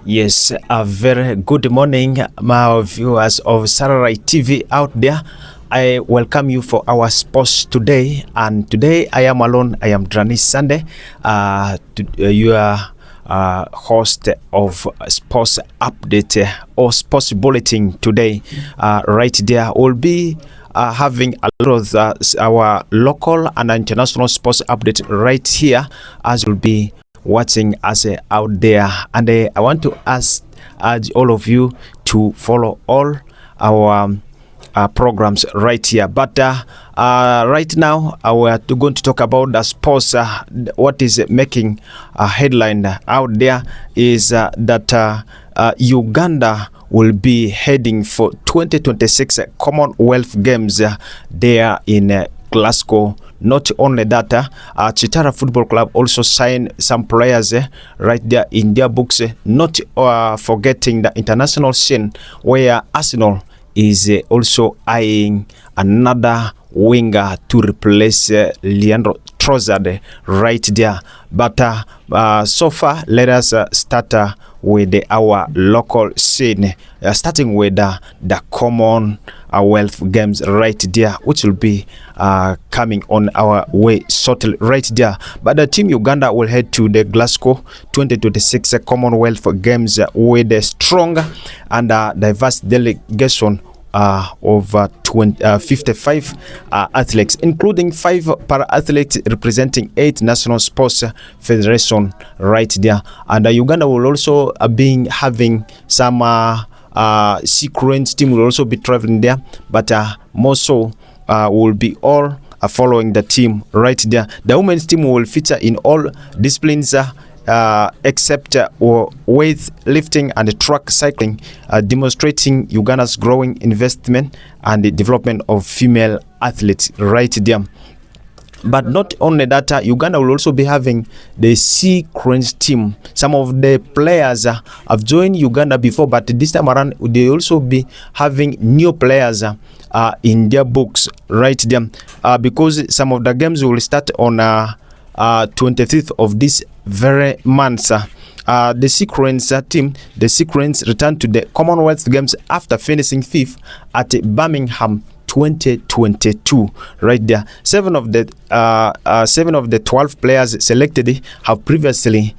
Yes, a very good morning, my viewers of Sararights TV out there. I welcome you for our sports today, and today I am alone. I am Drani Sunday, your host of sports update or sports bulletin today. Right there, we'll be having a lot of our local and international sports update right here, as we'll be watching us out there. And I want to urge all of you to follow all our programs right here. But right now, we're going to talk about the sports. What is making a headline out there is that Uganda will be heading for 2026 Commonwealth Games there in Glasgow. Not only that, Chitara Football Club also signed some players right there in their books, not forgetting the international scene where Arsenal is also eyeing another winger to replace Leandro Trossard right there. But so far, let us start with our local scene, starting with the Commonwealth Games right there, which will be coming on our way shortly right there. But the team Uganda will head to the Glasgow 2026 Commonwealth Games with a strong and diverse delegation of 55 athletes, including 5 para-athletes representing 8 national sports federation right there. And Uganda will also be having some sequence team will also be traveling there, but more so will be all following the team right there. The women's team will feature in all disciplines except weightlifting and track cycling, demonstrating Uganda's growing investment and the development of female athletes right there. But not only that, Uganda will also be having the sequence team. Some of the players have joined Uganda before, but this time around they also be having new players in their books right there, because some of the games will start on 25th of this very month. The sequence team, the sequence returned to the Commonwealth Games after finishing 5th at Birmingham 2022 right there. 7 of the 12 players selected have previously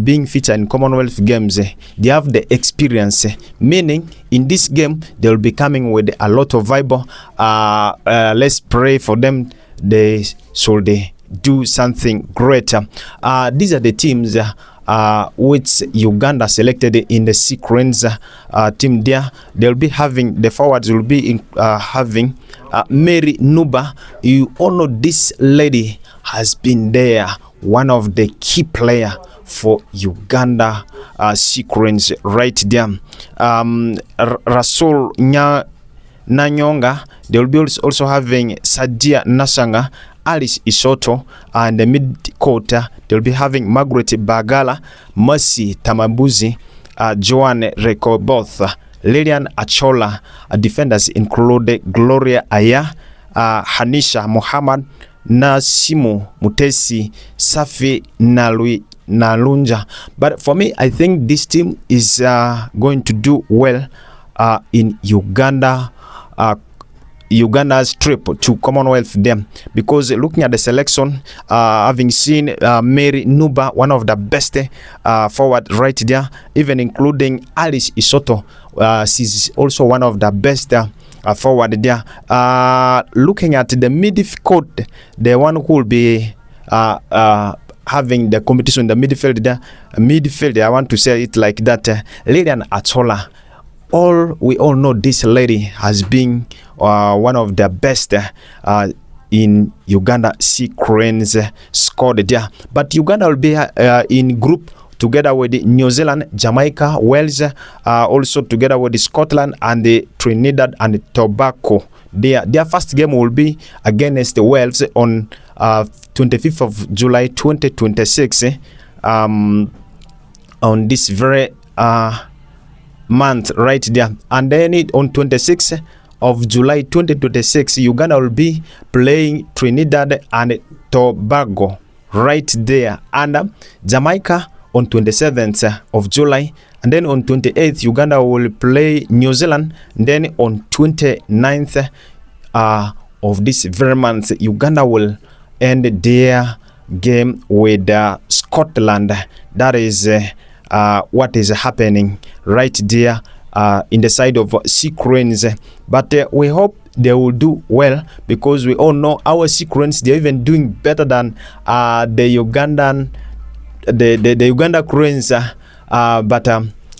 been featured in Commonwealth Games. They have the experience, meaning in this game they will be coming with a lot of vibe. Let's pray for them. They should do something greater. These are the teams which Uganda selected in the sequence team there. They'll be having, the forwards will be having Mary Nuba. You all know this lady has been there, one of the key player for Uganda sequence right there. Rasul Nanyonga. They will be also having Sadia Nasanga, Alice Isoto, and the mid-court they'll be having Margaret Bagala, Mercy Tamabuzi, Joanne Rekoboth, Lilian Achola. Defenders include Gloria Aya, Hanisha Muhammad, Nasimu Mutesi, Safi Nalunja. But for me, I think this team is going to do well in Uganda's trip to Commonwealth them, because looking at the selection, having seen Mary Nuba, one of the best forward right there, even including Alice Isoto, she's also one of the best forward there. Looking at the midfield, the one who will be having the competition in the midfield, I want to say it like that, Lilian Atola. We all know this lady has been one of the best in Uganda sequence squad there. But Uganda will be in group together with New Zealand, Jamaica, Wales, also together with Scotland and the Trinidad and Tobago. Their first game will be against Wales on 25th of July 2026 on this very month right there. And then on 26th of July 2026, Uganda will be playing Trinidad and Tobago right there, and Jamaica on 27th of July, and then on 28th Uganda will play New Zealand, and then on 29th of this very month Uganda will end their game with Scotland. That is what is happening right there in the side of Sea Cranes. But we hope they will do well, because we all know our Sea Cranes, they're even doing better than the Ugandan Uganda Cranes. But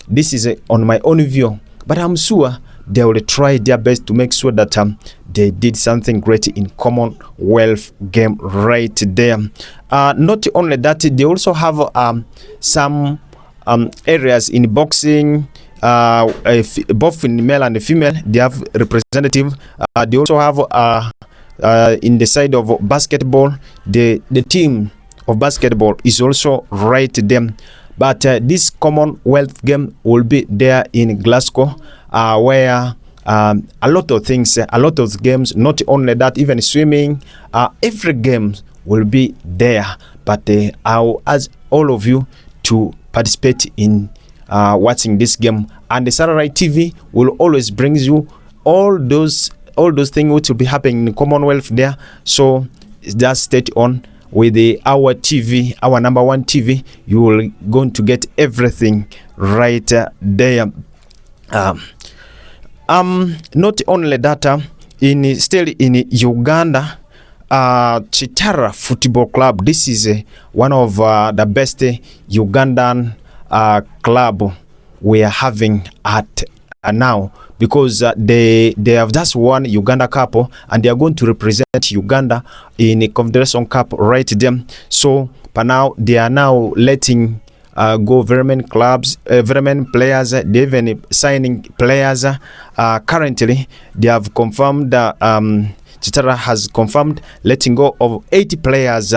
this is on my own view, but I'm sure they will try their best to make sure that they did something great in Commonwealth game right there. Not only that, they also have some areas in boxing, both in male and female. They have representative. They also have in the side of basketball, the team of basketball is also right there. But this Commonwealth game will be there in Glasgow, where a lot of things, a lot of games, not only that, even swimming, every game will be there. But I'll ask all of you to participate in watching this game, and the Sararights TV will always bring you all those things which will be happening in Commonwealth there. So just stay on with our TV, our number one TV. You will going to get everything right there. Not only that, still in Uganda, Chitara Football Club. This is one of the best Ugandan club we are having at now, because they have just won Uganda Cup, and they are going to represent Uganda in a Confederation Cup right there. So but now they are now letting go very many clubs, very many players. They even signing players. Currently they have confirmed Chitara has confirmed letting go of 80 players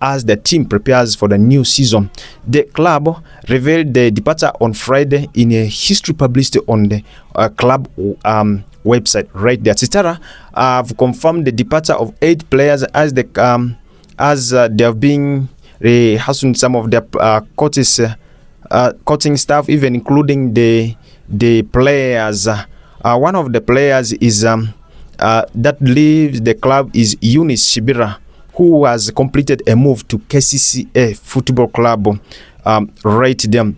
as the team prepares for the new season. The club revealed the departure on Friday in a history published on the club website right there. Chitara have confirmed the departure of 8 players as they have been rehearsing some of their coaching staff, even including the players. One of the players is that leaves the club is Eunice Shibira, who has completed a move to KCCA Football Club right there.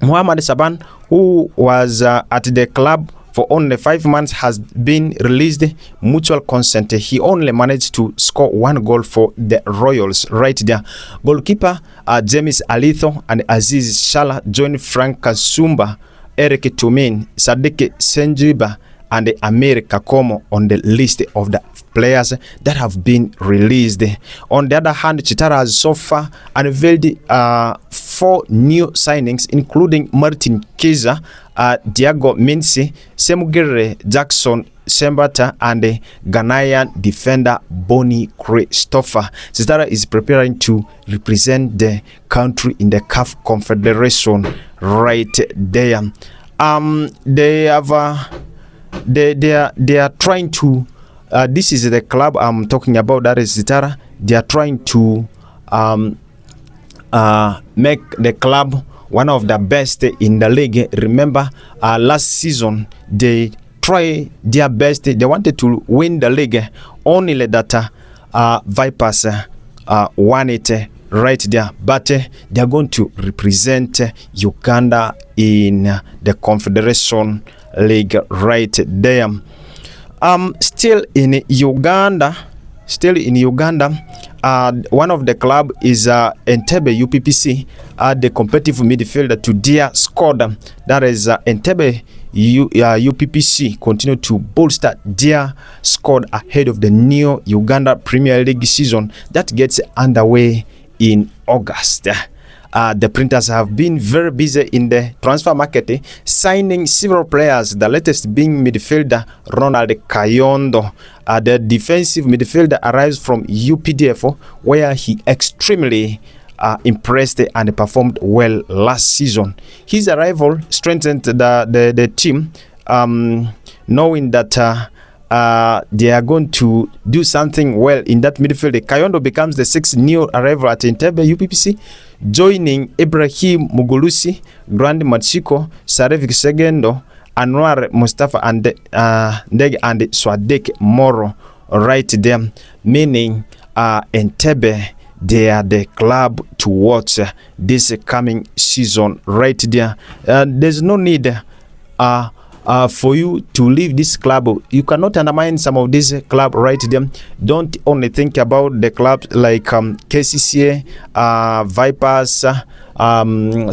Muhammad Saban, who was at the club for only 5 months, has been released mutual consent. He only managed to score 1 goal for the Royals right there. Goalkeeper James Alitho and Aziz Shala joined Frank Kasumba, Eric Tumin, Sadiq Senjiba, and Amir Kakomo on the list of the players that have been released. On the other hand, Chitara has so far unveiled 4 new signings, including Martin Kiza, Diago Minsi, Semugere Jackson Sembata, and the Ghanaian defender Bonnie Christopher. Chitara is preparing to represent the country in the CAF Confederation right there. They are trying to this is the club I'm talking about, that is Chitara. They are trying to make the club one of the best in the league. Remember, last season they tried their best. They wanted to win the league, only that Vipers won it right there. But they are going to represent Uganda in the Confederation League right there. Still in Uganda, one of the club is Entebbe UPPC. The competitive midfielder to their squad, that is Entebbe UPPC, continue to bolster their squad ahead of the new Uganda Premier League season that gets underway in August. The Printers have been very busy in the transfer market, signing several players, the latest being midfielder Ronald Kayondo. The defensive midfielder arrives from UPDF, where he extremely impressed and performed well last season. His arrival strengthened the team, knowing that they are going to do something well in that midfield. Kayondo becomes the 6th new arrival at Entebbe UPPC, joining Ibrahim Mugulusi, Grand Matsiko, Sarevik Segendo, Anwar Mustafa, and Ndege and Swadek Moro right there, meaning Entebbe, they are the club to watch this coming season right there. There's no need for you to leave this club. You cannot undermine some of this club right there. Don't only think about the clubs like KCCA, Vipers,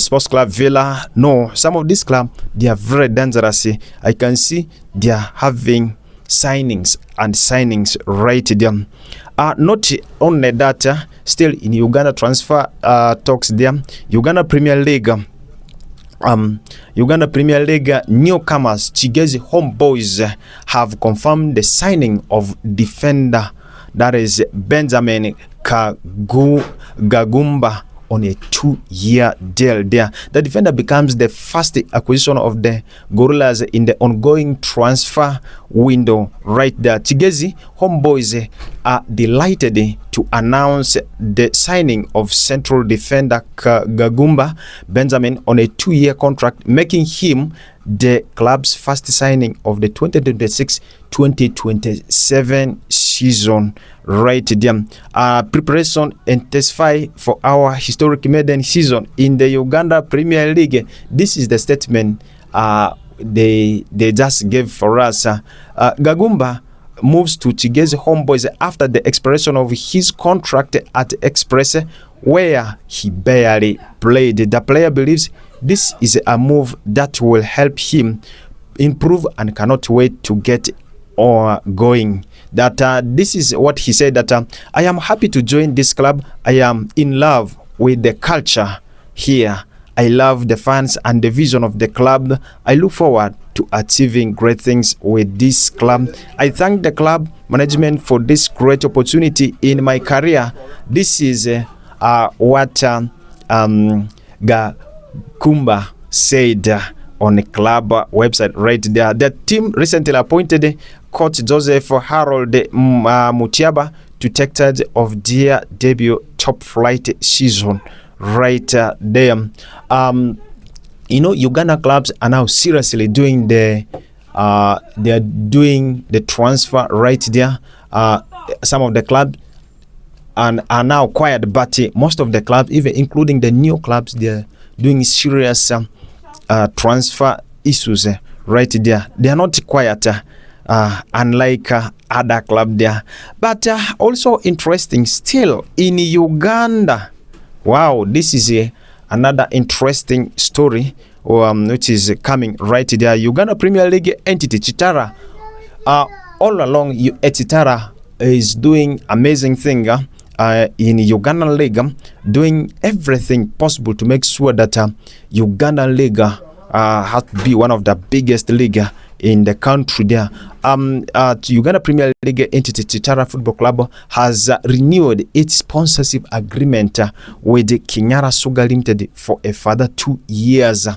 Sports Club Villa. No, some of these clubs, they are very dangerous. I can see they are having signings right there. Not only that, still in Uganda transfer talks there. Uganda Premier League newcomers Chigezi Homeboys have confirmed the signing of defender, that is Benjamin Gagumba, on a 2-year deal there. The defender becomes the first acquisition of the Gorillas in the ongoing transfer window right there. Chigezi Homeboys are delighted to announce the signing of central defender Gagumba Benjamin on a 2-year contract, making him the club's first signing of the 2026-2027 season right there. Preparation intensify for our historic maiden season in the Uganda Premier League. This is the statement they just gave for us. Gagumba moves to Chigezi Homeboys after the expiration of his contract at Express, where he barely played. The player believes this is a move that will help him improve and cannot wait to get going. That this is what he said, that I am happy to join this club. I am in love with the culture here. I love the fans and the vision of the club. I look forward to achieving great things with this club. I thank the club management for this great opportunity in my career. This is what Gagumba said on the club website right there. The team recently appointed Coach Joseph Harold Mutiaba to take charge of their debut top flight season right there. Uganda clubs are now seriously doing they are doing the transfer right there. Some of the clubs are now quiet, but most of the clubs, even including the new clubs, they're doing serious transfer issues right there. They are not quiet, unlike other clubs there. But also interesting still in Uganda. Wow, this is another interesting story which is coming right there. Uganda Premier League entity Chitara, all along Chitara is doing amazing thing in Uganda League, doing everything possible to make sure that Uganda League has to be one of the biggest league in the country there. Uganda Premier League entity Chitara Football Club has renewed its sponsorship agreement with Kinyara Sugar Limited for a further 2 years.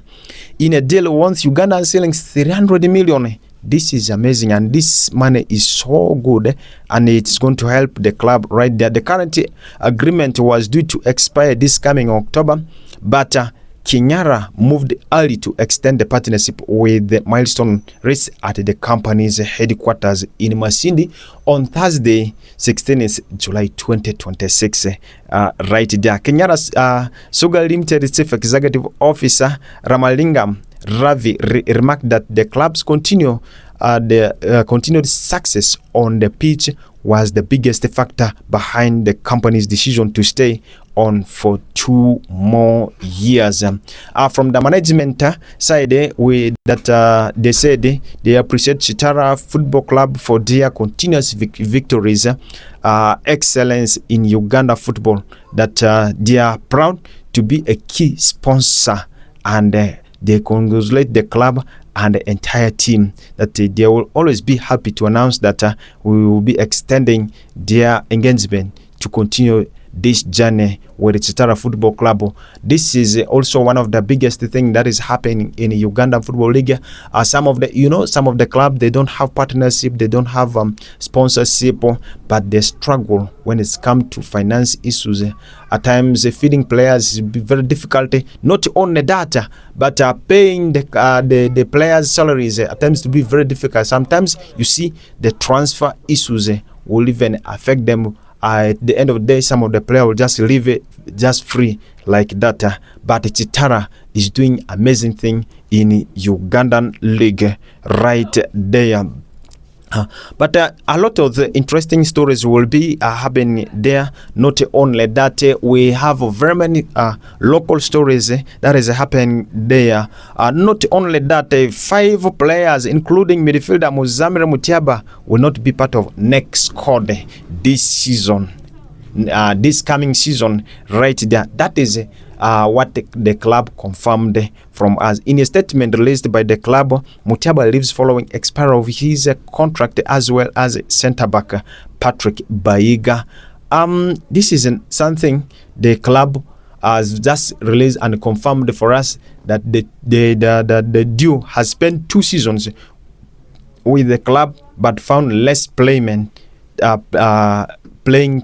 In a deal once Uganda is selling 300 million. This is amazing, and this money is so good, and it's going to help the club right there. The current agreement was due to expire this coming October, but Kinyara moved early to extend the partnership with the milestone race at the company's headquarters in Masindi on Thursday, 16th July 2026. Right there. Kinyara's Sugar Limited Chief Executive Officer Ramalingam Ravi remarked that the club's continued success on the pitch was the biggest factor behind the company's decision to stay on for 2 more years. From the management side, they said they appreciate Chitara Football Club for their continuous victories, excellence in Uganda football, that they are proud to be a key sponsor, and they congratulate the club and the entire team, that they will always be happy to announce that we will be extending their engagement to continue this journey with Chitara Football Club. This is also one of the biggest thing that is happening in Ugandan Football League. Some of the club, they don't have partnership, they don't have sponsorship, but they struggle when it's come to finance issues. At times, feeding players is very difficult. Not only that, but paying the players' salaries at times to be very difficult. Sometimes you see the transfer issues will even affect them. At the end of the day, some of the players will just leave it just free like that. But Chitara is doing amazing thing in Ugandan League right there. But a lot of the interesting stories will be happening there. Not only that, we have very many local stories that is happening there. Not only that, 5 players, including midfielder Muzamire Mutiaba, will not be part of next squad this season. This coming season, right there. That is what the club confirmed from us. In a statement released by the club, Mutiaba leaves following expiry of his contract, as well as centre back Patrick Bayiga. This is something the club has just released and confirmed for us, that the duo has spent 2 seasons with the club but found less playing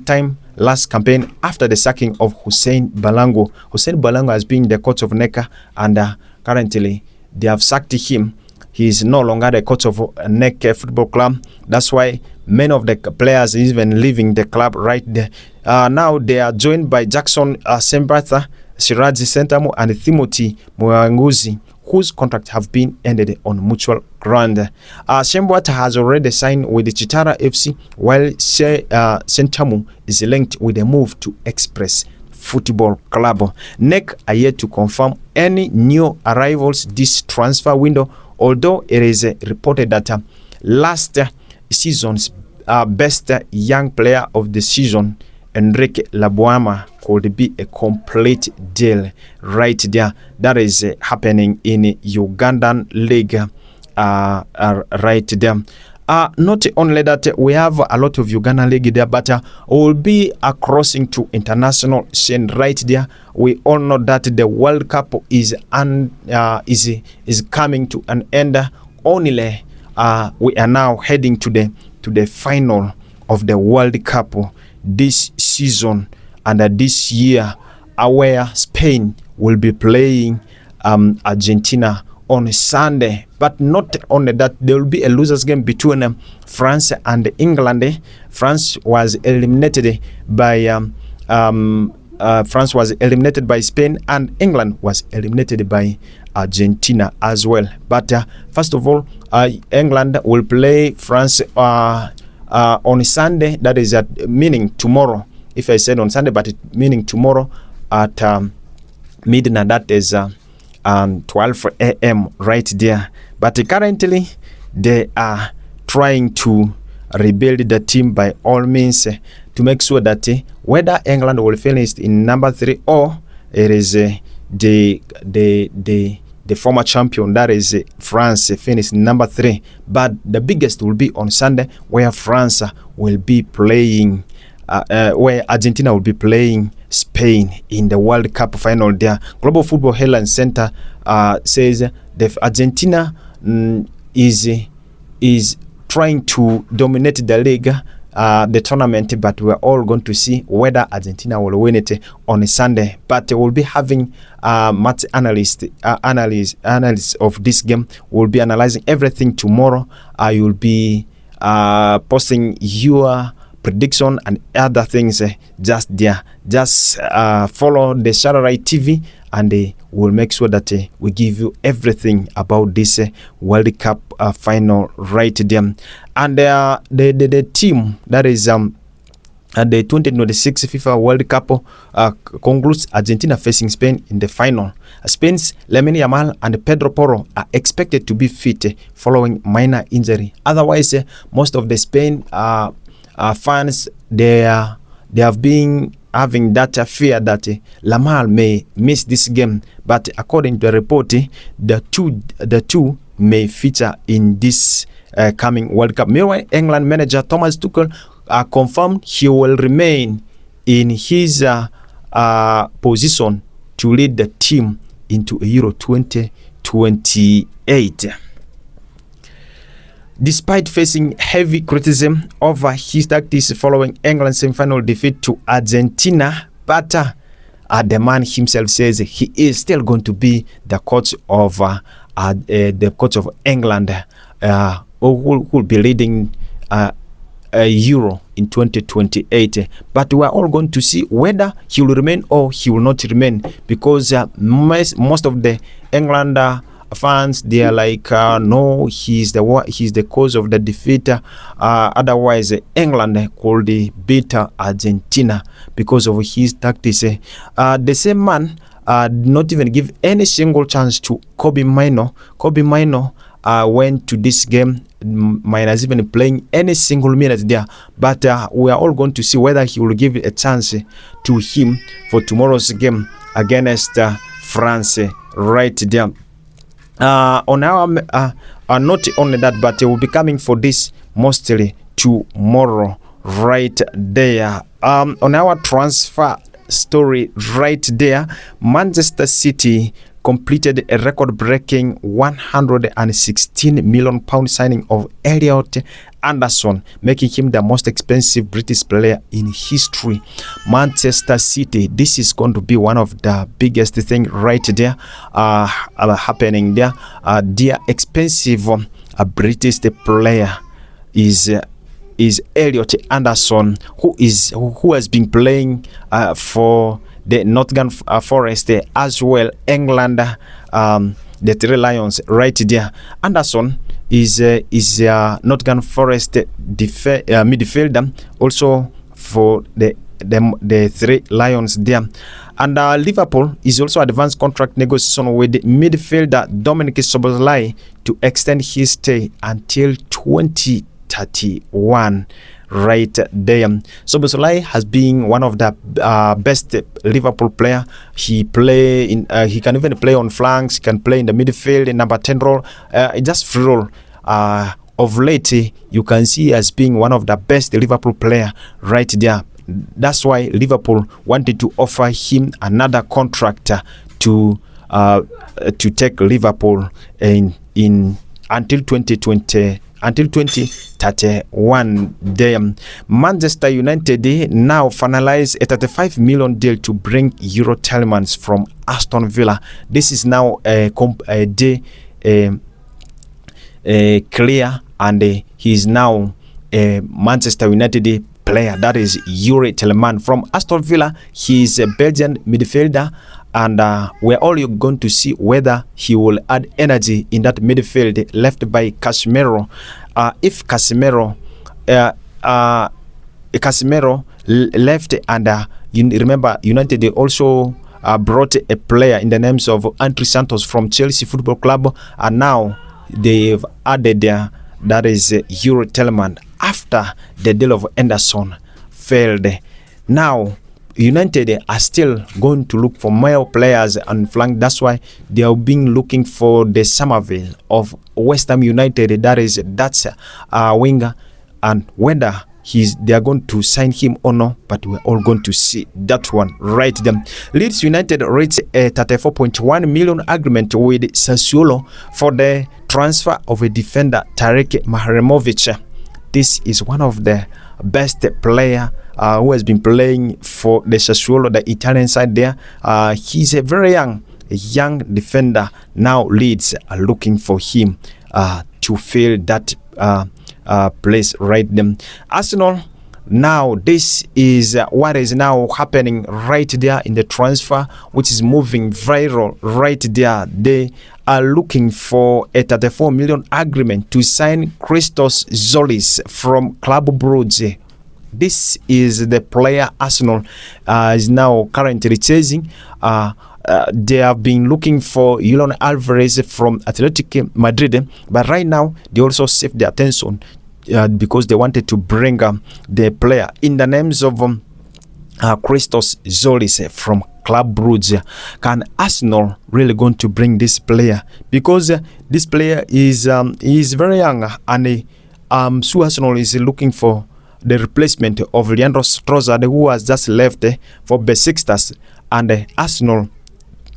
time last campaign after the sacking of Hussein Balango. Hussein Balango has been the coach of NECA, and currently they have sacked him. He is no longer the coach of NECA Football Club. That's why many of the players even leaving the club right there. Now they are joined by Jackson Sembatha, Shiraji Sentamu, and Timothy Mwanguzi, whose contract have been ended on mutual ground. Shembwata has already signed with the Chitara FC, while Sentamu is linked with a move to Express Football Club. NEC are yet to confirm any new arrivals this transfer window, although it is reported that last season's best young player of the season, Enrique Labuama, could be a complete deal right there. That is happening in Ugandan League right there. Not only that, we have a lot of Ugandan League there, but will be crossing to international scene right there. We all know that the World Cup is coming to an end. Only we are now heading to the final of the World Cup this season and this year, where Spain will be playing Argentina on Sunday. But not only that, there will be a losers game between France and England. France was eliminated by Spain, and England was eliminated by Argentina as well. But first of all, England will play France on Sunday. That is meaning tomorrow. If I said on Sunday, but it meaning tomorrow at midnight. That is 12 a.m. right there. But currently they are trying to rebuild the team by all means to make sure that whether England will finish in number 3 or it is the former champion, that is France, finished number 3. But the biggest will be on Sunday, where France will be playing where Argentina will be playing Spain in the World Cup final there. Global Football Headline Center says that Argentina is trying to dominate the league, the tournament, but we're all going to see whether Argentina will win it on a Sunday. But we'll be having match analysts of this game. We'll be analyzing everything tomorrow. You'll be posting your prediction and other things just there. Just follow the Sararights TV, and we'll make sure that we give you everything about this World Cup final right there. And the team that is the 2026 FIFA World Cup concludes Argentina facing Spain in the final. Spain's Lamine Yamal and Pedro Porro are expected to be fit following minor injury. Otherwise, most of the Spain fans, they have been having that fear that Lamar may miss this game, but according to the report, the two may feature in this coming World Cup. Meanwhile, England manager Thomas Tuchel confirmed he will remain in his position to lead the team into Euro 2028. Despite facing heavy criticism over his tactics following England's semi-final defeat to Argentina, but the man himself says he is still going to be the coach of England, who will be leading a Euro in 2028. But we are all going to see whether he will remain or he will not remain, because most of the England fans, they are like, no, he's the cause of the defeat. Otherwise, England could beat Argentina because of his tactics. The same man not even give any single chance to Kobbie Mainoo. Kobbie Mainoo went to this game minus even playing any single minute there, but we are all going to see whether he will give a chance to him for tomorrow's game against France right there. On our not only that, but we'll be coming for this mostly tomorrow right there. On our transfer story right there, Manchester City completed a record-breaking £116 million signing of Elliot Anderson, making him the most expensive British player in history. Manchester City, this is going to be one of the biggest thing right there happening there. Their expensive British player is Elliot Anderson, who has been playing for the Nottingham Forest as well, England, the Three Lions right there. Anderson is Nottingham Forest midfielder, also for the Three Lions there. And Liverpool is also advanced contract negotiation with midfielder Dominic Szoboszlai to extend his stay until 2031. Right there. Szoboszlai has been one of the best Liverpool player. He can even play on flanks. He can play in the midfield in number 10 role. Just free role. Of late, you can see as being one of the best Liverpool player right there. That's why Liverpool wanted to offer him another contract to take Liverpool in until 2020. Until 2031. Manchester United now finalize a £35 million deal to bring Euro Tielemans from Aston Villa. This is now clear, and he is now a Manchester United player. That is Yuri Tielemans from Aston Villa. He is a Belgian midfielder, and we're all going to see whether he will add energy in that midfield left by Casemiro. If Casemiro left, and you remember United also brought a player in the names of Andre Santos from Chelsea Football Club, and now they've added that is Yuri Tielemans after the deal of Anderson failed. Now United are still going to look for male players on flank. That's why they are being looking for the Somerville of West Ham United. That's winger, and whether they are going to sign him or not, but we're all going to see that one right then. Leeds United reached a 34.1 million agreement with Sassuolo for the transfer of a defender, Tarek Mahremovic. This is one of the best player who has been playing for the Sassuolo, the Italian side there. He's a very young defender. Now Leeds are looking for him to fill that place right then. Arsenal, now this is what is now happening right there in the transfer, which is moving viral right there. They are looking for a 34 million agreement to sign Christos Zolis from Club Brugge. This is the player Arsenal is now currently chasing. They have been looking for Julian Alvarez from Athletic Madrid, but right now they also saved their attention because they wanted to bring the player in the names of Christos Zolis from Club Brugge. Can Arsenal really going to bring this player? Because this player is very young, and so Arsenal is looking for the replacement of Leandro Trossard, who has just left for Besiktas, and Arsenal,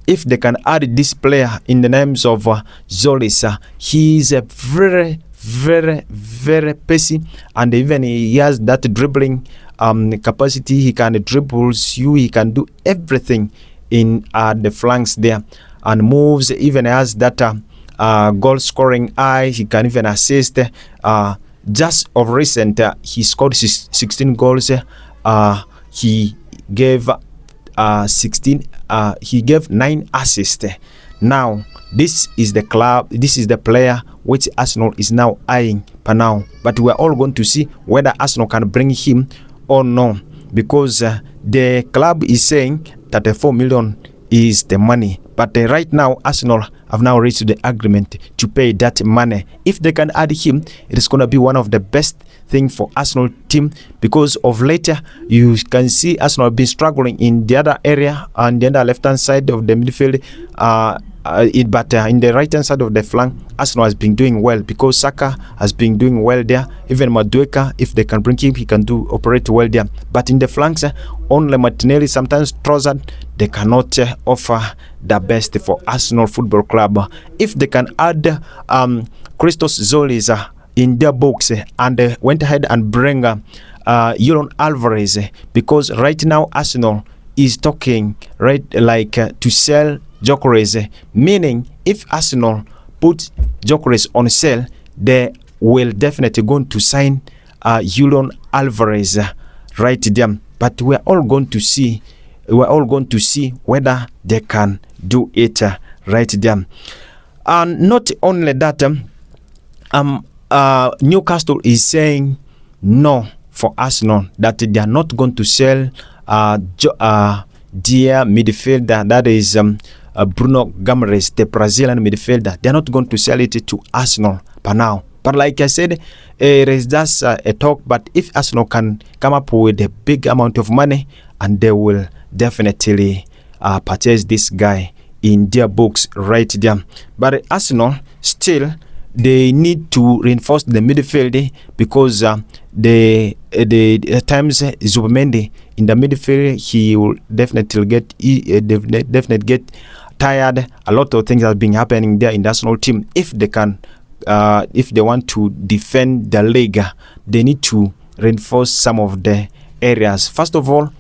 if they can add this player in the names of Zolis, he is a very, very, very pacey, and even he has that dribbling capacity. He can dribbles you, he can do everything in the flanks there, and moves, even has that goal scoring eye. He can even assist. Just of recent, he scored 16 goals. He gave 9 assists. Now this is the club, this is the player which Arsenal is now eyeing per now, but we are all going to see whether Arsenal can bring him or no, because the club is saying that the 4 million is the money, but right now Arsenal have now reached the agreement to pay that money. If they can add him, it is going to be one of the best thing for Arsenal team, because of later you can see Arsenal have been struggling in the other area, on the other left hand side of the midfield, but in the right hand side of the flank, Arsenal has been doing well, because Saka has been doing well there. Even Madueke, if they can bring him, he can operate well there. But in the flanks, only Martinelli, sometimes Trossard, they cannot offer the best for Arsenal Football Club. If they can add Christos Zolis in their books, and went ahead and bring Julian Alvarez, because right now Arsenal is talking to sell Gyökeres, meaning if Arsenal put Gyökeres on sale, they will definitely going to sign Julian Alvarez right there. But we are all going to see whether they can do it right there. And not only that, Newcastle is saying no for Arsenal, that they are not going to sell their midfielder, that is Bruno Guimaraes, the Brazilian midfielder. They are not going to sell it to Arsenal for now. But like I said, it is just a talk. But if Arsenal can come up with a big amount of money, and they will definitely purchase this guy in their books right there. But Arsenal still, they need to reinforce the midfield, because the times Zubimendi in the midfield, he will definitely get tired. A lot of things have been happening there in the Arsenal team. If they want to defend the league, they need to reinforce some of the areas. First of all,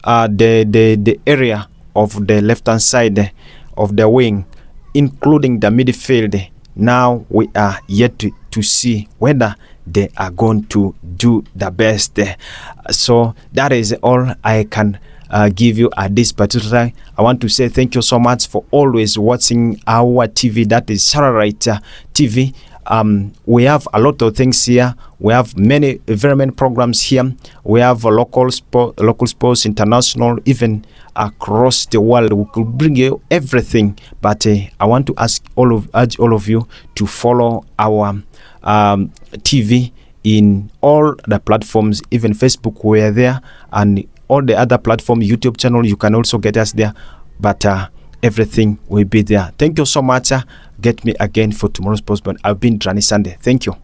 the area of the left hand side of the wing, including the midfield. Now we are yet to see whether they are going to do the best. So that is all I can give you at this particular time. I want to say thank you so much for always watching our TV, that is Sararights TV. We have a lot of things here. We have very many programs here. We have local sports, international, even across the world. We could bring you everything, but I want to urge all of you to follow our TV in all the platforms. Even Facebook, we are there, and all the other platforms, YouTube channel, you can also get us there. But everything will be there. Thank you so much. Get me again for tomorrow's postman. I've been Drani Sunday. Thank you.